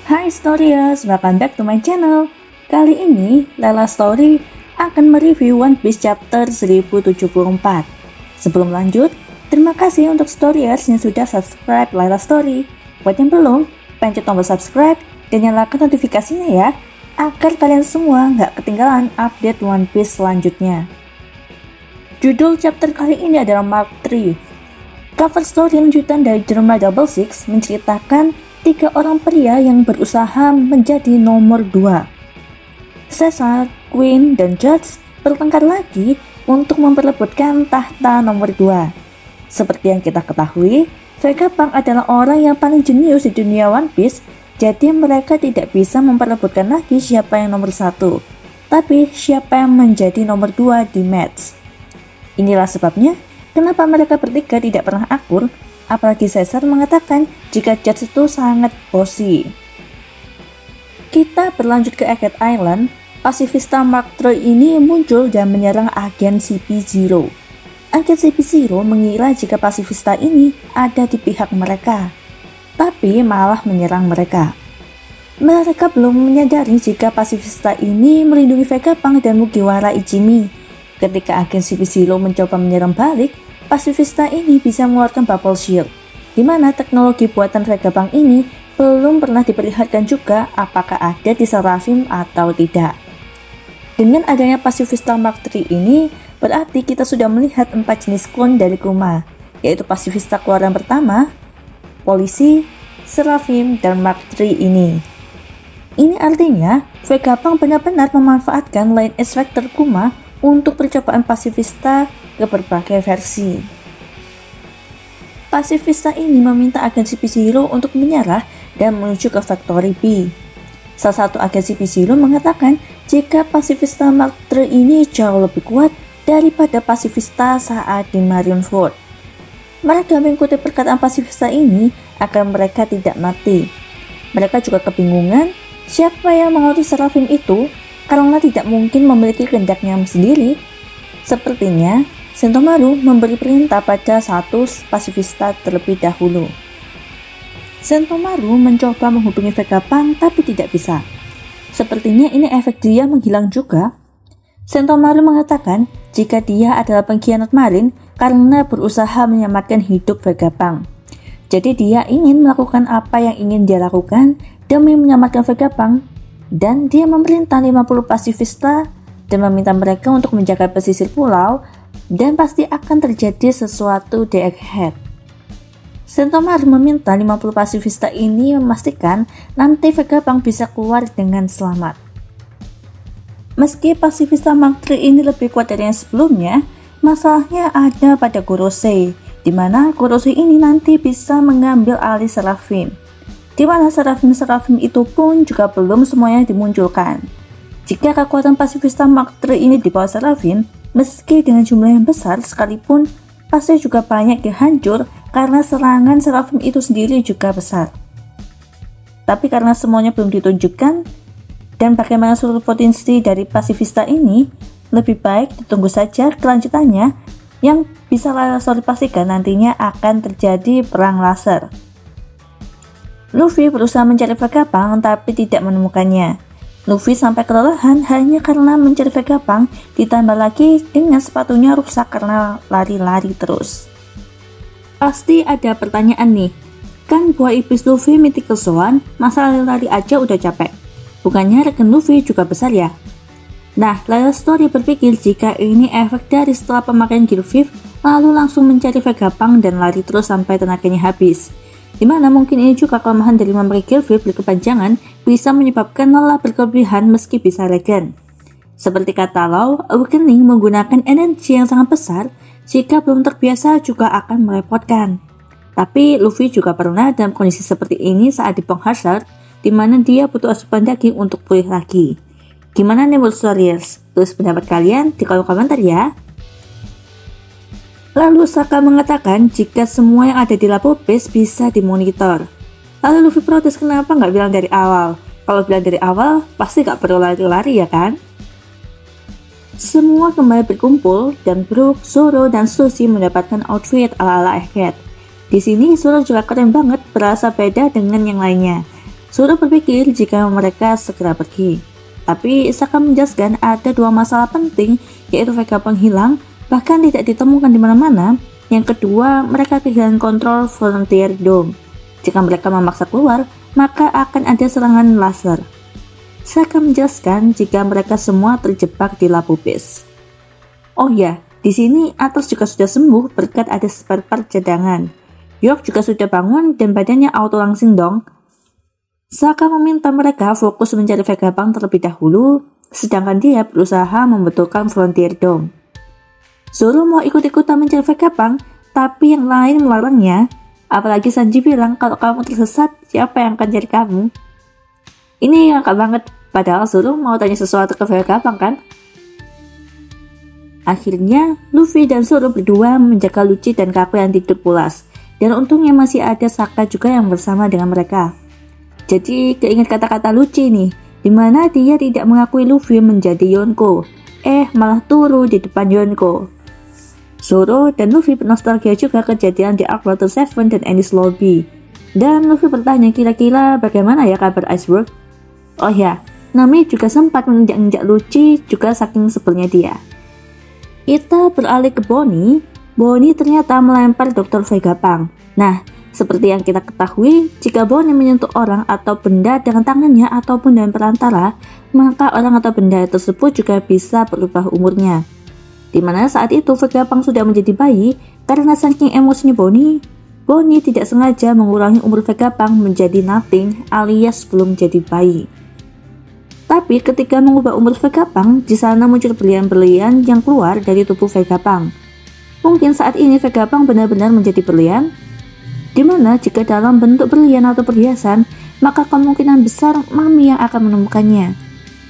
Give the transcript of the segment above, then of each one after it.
Hai Storyers, welcome back to my channel. Kali ini, Layla Story akan mereview One Piece chapter 1074. Sebelum lanjut, terima kasih untuk Storyers yang sudah subscribe Layla Story. Buat yang belum, pencet tombol subscribe dan nyalakan notifikasinya ya, agar kalian semua nggak ketinggalan update One Piece selanjutnya. Judul chapter kali ini adalah Mark III. Cover story lanjutan dari Drama Double Six menceritakan 3 orang pria yang berusaha menjadi nomor 2. Caesar, Queen, dan Judge bertengkar lagi untuk memperebutkan tahta nomor 2. Seperti yang kita ketahui, Vegapunk adalah orang yang paling jenius di dunia One Piece, jadi mereka tidak bisa memperebutkan lagi siapa yang nomor 1, tapi siapa yang menjadi nomor 2 di match. Inilah sebabnya kenapa mereka bertiga tidak pernah akur, apalagi Caesar mengatakan jika Judge itu sangat bossy. Kita berlanjut ke Egghead Island. Pasifista Mark III ini muncul dan menyerang agen CP0. Agen CP0 mengira jika pasifista ini ada di pihak mereka, tapi malah menyerang mereka. Mereka belum menyadari jika pasifista ini melindungi Vegapunk dan Mugiwara Ichimi. Ketika agen CP0 mencoba menyerang balik, pasifista ini bisa mengeluarkan bubble shield, di mana teknologi buatan Vegapunk ini belum pernah diperlihatkan juga apakah ada di Seraphim atau tidak. Dengan adanya pasifista Mark III ini, berarti kita sudah melihat 4 jenis klon dari Kuma, yaitu pasifista keluaran pertama, polisi, Seraphim, dan Mark III ini. Ini artinya Vegapunk benar-benar memanfaatkan Line Edge Vector Kuma untuk percobaan pasifista ke berbagai versi. Pasifista ini meminta agen CP0 untuk menyerah dan menuju ke Factory B. Salah satu agen CP0 mengatakan jika pasifista Mark III ini jauh lebih kuat daripada pasifista saat di Marineford. Mereka mengikuti perkataan pasifista ini agar mereka tidak mati. Mereka juga kebingungan siapa yang mengutus Seraphim itu karena tidak mungkin memiliki kehendaknya sendiri. Sepertinya Sentomaru memberi perintah pada satu pasifista terlebih dahulu. Sentomaru mencoba menghubungi Vegapunk tapi tidak bisa. Sepertinya ini efek dia menghilang juga. Sentomaru mengatakan jika dia adalah pengkhianat marin karena berusaha menyelamatkan hidup Vegapunk. Jadi dia ingin melakukan apa yang ingin dia lakukan demi menyelamatkan Vegapunk, dan dia memerintah 50 pasifista dan meminta mereka untuk menjaga pesisir pulau, dan pasti akan terjadi sesuatu di Egghead. Sentomaru meminta 50 pasifista ini memastikan nanti Vegapunk bisa keluar dengan selamat. Meski pasifista Mark III ini lebih kuat dari yang sebelumnya, masalahnya ada pada Gorosei, di mana Gorosei ini nanti bisa mengambil alih Seraphim, di mana Seraphim itu pun juga belum semuanya dimunculkan. Jika kekuatan pasifista Mark III ini di bawah Seraphim, meski dengan jumlah yang besar sekalipun, pasti juga banyak yang hancur karena serangan Seraphim itu sendiri juga besar. Tapi karena semuanya belum ditunjukkan, dan bagaimana seluruh potensi dari pasifista ini, lebih baik ditunggu saja kelanjutannya yang bisa Layla Story pastikan nantinya akan terjadi perang laser. Luffy berusaha mencari Vegapunk tapi tidak menemukannya. Luffy sampai kelelahan hanya karena mencari Vegapunk, ditambah lagi dengan sepatunya rusak karena lari-lari terus. Pasti ada pertanyaan nih, kan buah iblis Luffy Mythical Swan, masa lari-lari aja udah capek? Bukannya regen Luffy juga besar ya? Nah, Layla Story berpikir jika ini efek dari setelah pemakaian Gear 5 lalu langsung mencari Vegapunk dan lari terus sampai tenaganya habis. Dimana mungkin ini juga kelemahan dari memakai Gear 5 berkepanjangan bisa menyebabkan lelah berkelebihan meski bisa regen. Seperti kata Law, Awakening menggunakan energi yang sangat besar, jika belum terbiasa juga akan merepotkan. Tapi Luffy juga pernah dalam kondisi seperti ini saat di Pong Hazard, di mana dia butuh asupan daging untuk pulih lagi. Gimana nih World Storyers? Tulis pendapat kalian di kolom komentar ya. Lalu Saka mengatakan jika semua yang ada di Lapo Base bisa dimonitor. Lalu Luffy protes kenapa nggak bilang dari awal. Kalau bilang dari awal, pasti nggak perlu lari-lari ya kan? Semua kembali berkumpul dan Brook, Zoro, dan Sushi mendapatkan outfit ala-ala Egghead. Di sini Zoro juga keren banget, berasa beda dengan yang lainnya. Zoro berpikir jika mereka segera pergi. Tapi Sokka menjelaskan ada dua masalah penting, yaitu Vegapunk hilang, bahkan tidak ditemukan di mana-mana. Yang kedua, mereka kehilangan kontrol Frontier Dome. Jika mereka memaksa keluar, maka akan ada serangan laser. Sokka menjelaskan jika mereka semua terjebak di Labu Beast. Oh ya, di sini Atlas juga sudah sembuh berkat ada spare part cadangan. York juga sudah bangun dan badannya auto langsing dong. Sokka meminta mereka fokus mencari Vegapunk terlebih dahulu, sedangkan dia berusaha membetulkan Frontier Dome. Zoro mau ikut-ikutan mencari Vegapunk, tapi yang lain melarangnya. Apalagi Sanji bilang kalau kamu tersesat, siapa yang akan cari kamu? Ini ngakak banget, padahal Zoro mau tanya sesuatu ke Vegapunk kan? Akhirnya, Luffy dan Zoro berdua menjaga Lucci dan Kaku yang tidur pulas, dan untungnya masih ada Sokka juga yang bersama dengan mereka. Jadi keinget kata-kata Lucci nih, dimana dia tidak mengakui Luffy menjadi Yonko, malah turu di depan Yonko. Zoro dan Luffy bernostalgia juga kejadian di Arc Water 7 dan Enies Lobby. Dan Luffy bertanya kira-kira bagaimana ya kabar Iceberg? Oh ya, Nami juga sempat menginjak-injak Lucci juga saking sebelnya dia. Kita beralih ke Bonnie. Bonnie ternyata melempar Dr. Vegapunk. Nah, seperti yang kita ketahui, jika Bonnie menyentuh orang atau benda dengan tangannya ataupun dengan perantara, maka orang atau benda tersebut juga bisa berubah umurnya. Dimana saat itu Vegapunk sudah menjadi bayi, karena saking emosinya Bonnie tidak sengaja mengurangi umur Vegapunk menjadi nothing alias belum jadi bayi. Tapi ketika mengubah umur Vegapunk, di sana muncul berlian-berlian yang keluar dari tubuh Vegapunk. Mungkin saat ini Vegapunk benar-benar menjadi berlian, dimana jika dalam bentuk berlian atau perhiasan, maka kemungkinan besar Mami yang akan menemukannya.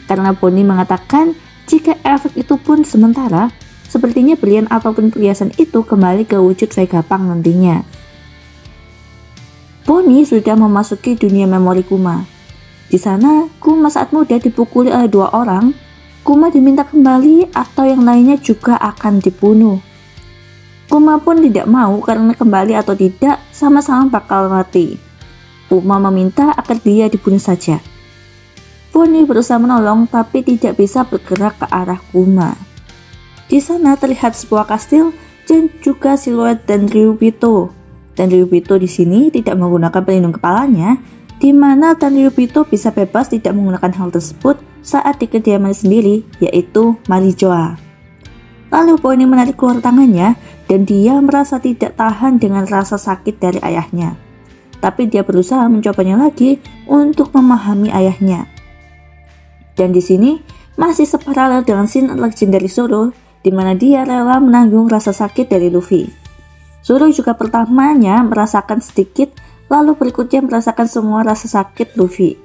Karena Bonnie mengatakan jika efek itu pun sementara, sepertinya berlian ataupun perhiasan itu kembali ke wujud Vegapunk nantinya. Bonnie sudah memasuki dunia memori Kuma. Di sana, Kuma saat muda dipukuli oleh dua orang. Kuma diminta kembali atau yang lainnya juga akan dibunuh. Kuma pun tidak mau karena kembali atau tidak sama-sama bakal mati. Kuma meminta agar dia dibunuh saja. Bonnie berusaha menolong tapi tidak bisa bergerak ke arah Kuma. Di sana terlihat sebuah kastil dan juga siluet Danryubito. Danryubito di sini tidak menggunakan pelindung kepalanya, di mana Danryubito bisa bebas tidak menggunakan hal tersebut saat di kediaman sendiri, yaitu Marijoa. Lalu Bonnie menarik keluar tangannya dan dia merasa tidak tahan dengan rasa sakit dari ayahnya. Tapi dia berusaha mencobanya lagi untuk memahami ayahnya. Dan di sini masih separalel dengan scene legendary Zoro, di mana dia rela menanggung rasa sakit dari Luffy. Zoro juga pertamanya merasakan sedikit, lalu berikutnya merasakan semua rasa sakit Luffy.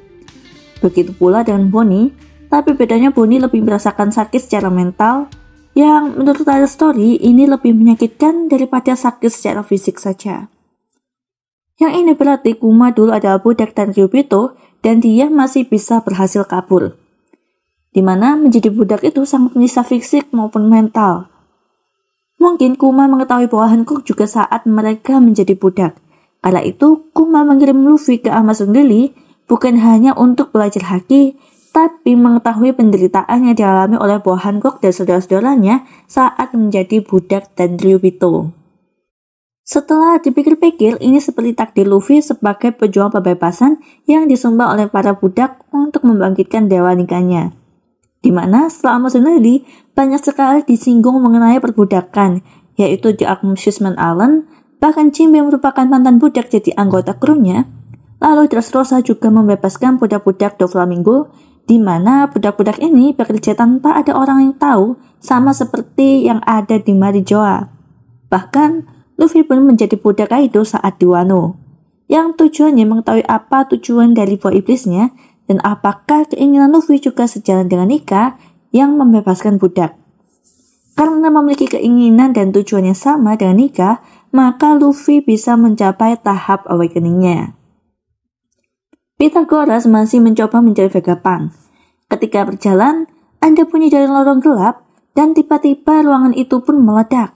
Begitu pula dengan Bonnie, tapi bedanya Bonnie lebih merasakan sakit secara mental, yang menurut Tale Story ini lebih menyakitkan daripada sakit secara fisik saja. Yang ini berarti Kuma dulu adalah budak Danryubito dan dia masih bisa berhasil kabur. Dimana menjadi budak itu sangat menyiksa fisik maupun mental. Mungkin Kuma mengetahui bahwa Hancock juga saat mereka menjadi budak. Kala itu Kuma mengirim Luffy ke Amazon Lily bukan hanya untuk belajar haki, tapi mengetahui penderitaan yang dialami oleh Boa Hancock dan saudara-saudaranya saat menjadi budak Danryubito. Setelah dipikir-pikir, ini seperti takdir Luffy sebagai pejuang pembebasan yang disumbang oleh para budak untuk membangkitkan dewa nikahnya. Dimana setelah Amazon Lily, banyak sekali disinggung mengenai perbudakan, yaitu di Amusement Island, bahkan Jinbe merupakan mantan budak jadi anggota krunya. Lalu Dressrosa juga membebaskan budak-budak Doflamingo, di mana budak-budak ini bekerja tanpa ada orang yang tahu, sama seperti yang ada di Marijoa. Bahkan, Luffy pun menjadi budak Kaido saat di Wano, yang tujuannya mengetahui apa tujuan dari buah iblisnya, dan apakah keinginan Luffy juga sejalan dengan Nika yang membebaskan budak. Karena memiliki keinginan dan tujuan yang sama dengan Nika, maka Luffy bisa mencapai tahap awakening-nya. Pythagoras masih mencoba mencari Vegapunk. Ketika berjalan, Anda punya jalan lorong gelap, dan tiba-tiba ruangan itu pun meledak.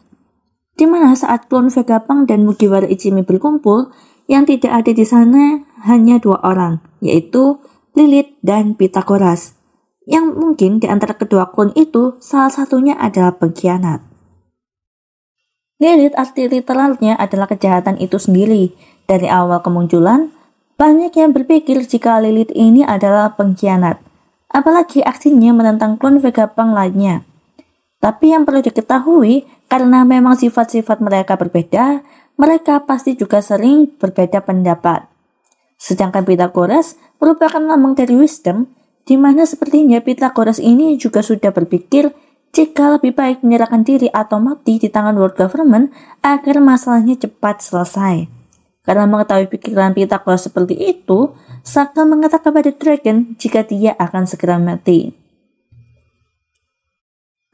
Di mana saat klon Vegapunk dan Mugiwara Ichimi berkumpul, yang tidak ada di sana hanya 2 orang, yaitu Lilith dan Pythagoras. Yang mungkin di antara kedua klon itu salah satunya adalah pengkhianat. Lilith arti literalnya adalah kejahatan itu sendiri. Dari awal kemunculan, banyak yang berpikir jika Lilith ini adalah pengkhianat, apalagi aksinya menentang klon Vegapunk lainnya. Tapi yang perlu diketahui, karena memang sifat-sifat mereka berbeda, mereka pasti juga sering berbeda pendapat. Sedangkan Pythagoras merupakan lambang dari wisdom, di mana sepertinya Pythagoras ini juga sudah berpikir jika lebih baik menyerahkan diri atau mati di tangan world government agar masalahnya cepat selesai. Karena mengetahui pikiran Pythagoras seperti itu, Saka mengatakan pada Dragon jika dia akan segera mati.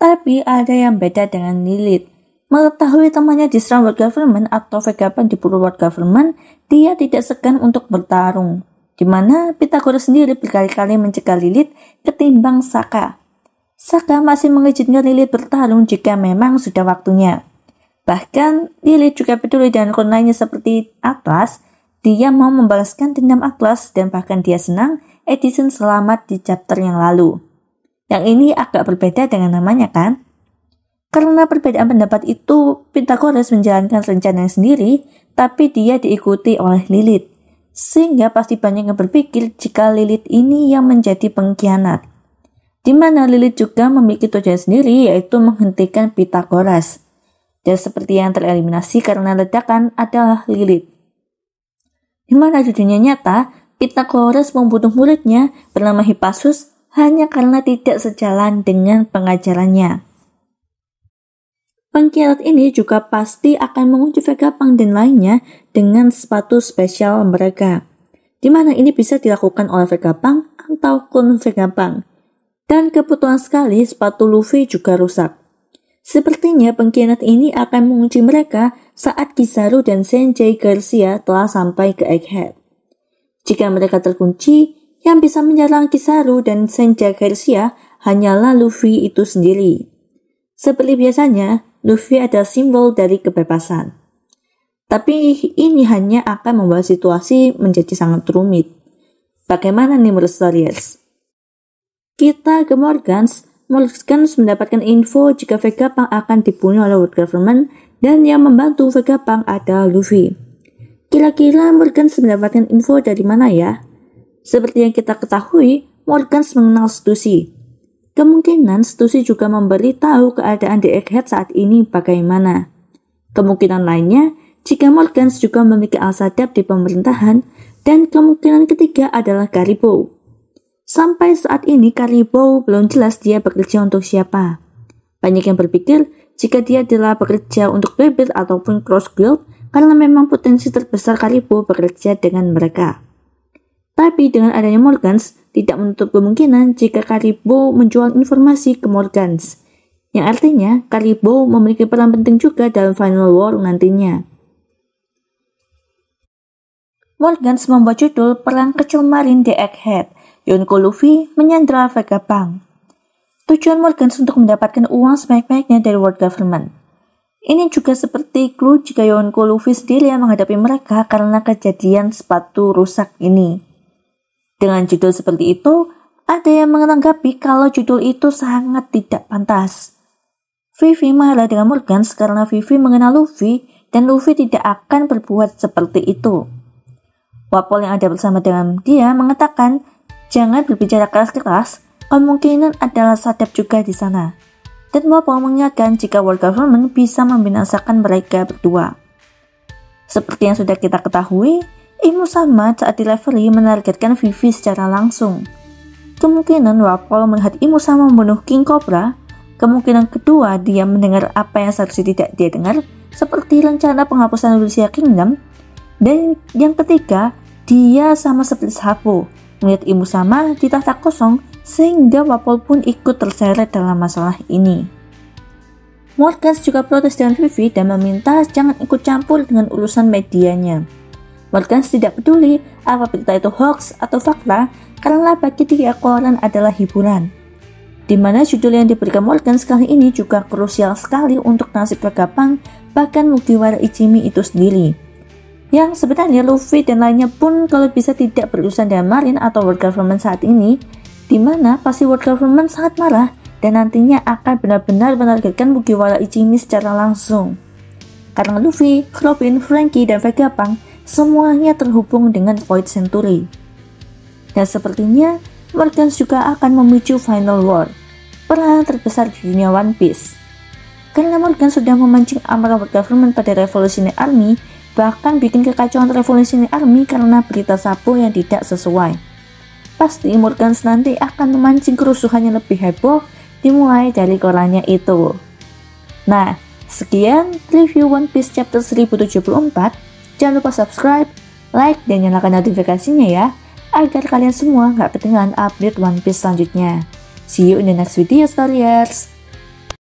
Tapi ada yang beda dengan Lilith. Mengetahui temannya diserang world government atau Vegapunk diburu world government, dia tidak segan untuk bertarung. Di mana Pythagoras sendiri berkali-kali mencegah Lilith ketimbang Saka. Saka masih mengizinkan Lilith bertarung jika memang sudah waktunya. Bahkan, Lilith juga peduli dengan klon lainnya seperti Atlas. Dia mau membalaskan dendam Atlas dan bahkan dia senang Edison selamat di chapter yang lalu. Yang ini agak berbeda dengan namanya kan? Karena perbedaan pendapat itu, Pythagoras menjalankan rencananya sendiri, tapi dia diikuti oleh Lilith. Sehingga pasti banyak yang berpikir jika Lilith ini yang menjadi pengkhianat. Di mana Lilith juga memiliki tujuan sendiri, yaitu menghentikan Pythagoras. Dan seperti yang tereliminasi karena ledakan adalah Lilith. Di mana di dunia nyata, Pythagoras membunuh muridnya bernama Hippasus hanya karena tidak sejalan dengan pengajarannya. Pengkhianat ini juga pasti akan mengunci Vegapunk dan lainnya dengan sepatu spesial mereka. Di mana ini bisa dilakukan oleh Vegapunk atau klon Vegapunk. Dan kebetulan sekali sepatu Luffy juga rusak. Sepertinya pengkhianat ini akan mengunci mereka saat Kizaru dan Sanjay Garcia telah sampai ke Egghead. Jika mereka terkunci, yang bisa menyerang Kizaru dan Sanjay Garcia hanyalah Luffy itu sendiri. Seperti biasanya, Luffy adalah simbol dari kebebasan. Tapi ini hanya akan membuat situasi menjadi sangat rumit. Bagaimana nih menurut Stories? Kita ke Morgans mendapatkan info jika Vegapunk akan dibunuh oleh world government dan yang membantu Vegapunk adalah Luffy. Kira-kira Morgans mendapatkan info dari mana ya? Seperti yang kita ketahui, Morgans mengenal Stussy. Kemungkinan Stussy juga memberi tahu keadaan di Egghead saat ini bagaimana. Kemungkinan lainnya, jika Morgans juga memiliki al-sadab di pemerintahan, dan kemungkinan ketiga adalah Garibou. Sampai saat ini Garibou belum jelas dia bekerja untuk siapa. Banyak yang berpikir jika dia adalah bekerja untuk Bebel ataupun Cross Guild karena memang potensi terbesar Garibou bekerja dengan mereka. Tapi dengan adanya Morgans, tidak menutup kemungkinan jika Garibou menjual informasi ke Morgans. Yang artinya Garibou memiliki peran penting juga dalam Final War nantinya. Morgans membuat judul Perang Kecil Marin di Egghead. Yonko Luffy menyandra Vegapunk. Tujuan Morgans untuk mendapatkan uang sebanyak-banyaknya dari world government. Ini juga seperti clue jika Yonko Luffy sendiri yang menghadapi mereka karena kejadian sepatu rusak ini. Dengan judul seperti itu, ada yang menanggapi kalau judul itu sangat tidak pantas. Vivi marah dengan Morgans karena Vivi mengenal Luffy dan Luffy tidak akan berbuat seperti itu. Wapol yang ada bersama dengan dia mengatakan, jangan berbicara keras-keras, kemungkinan adalah sadap juga di sana. Dan Wapol mengingatkan jika world government bisa membinasakan mereka berdua. Seperti yang sudah kita ketahui, Imu Sama saat di referee menargetkan Vivi secara langsung. Kemungkinan Wapol melihat Imu Sama membunuh King Cobra. Kemungkinan kedua dia mendengar apa yang seharusnya tidak dia dengar, seperti rencana penghapusan Lucia Kingdom. Dan yang ketiga, dia sama seperti Sapo melihat Imu Sama di tahta kosong sehingga Wapol pun ikut terseret dalam masalah ini. Morgans juga protes dengan Vivi dan meminta jangan ikut campur dengan urusan medianya. Morgans tidak peduli apa berita itu hoax atau fakta karena bagi dia koran adalah hiburan. Di mana judul yang diberikan Morgans kali ini juga krusial sekali untuk nasib Vegapunk bahkan Mugiwara Ichimi itu sendiri. Yang sebenarnya Luffy dan lainnya pun kalau bisa tidak berurusan dengan Marine atau world government saat ini, dimana pasti world government sangat marah dan nantinya akan benar-benar menargetkan Mugiwara Ichimi secara langsung. Karena Luffy, Robin, Franky, dan Vegapunk semuanya terhubung dengan Void Century. Dan sepertinya Morgans juga akan memicu Final War, perang terbesar di dunia One Piece. Karena Morgans sudah memancing amarah world government pada Revolutionary Army, bahkan bikin kekacauan Revolutionary Army karena berita sapu yang tidak sesuai. Pasti Morgans nanti akan memancing kerusuhan yang lebih heboh dimulai dari korannya itu. Nah, sekian review One Piece chapter 1074. Jangan lupa subscribe, like, dan nyalakan notifikasinya ya, agar kalian semua nggak ketinggalan update One Piece selanjutnya. See you in the next video, Storyers!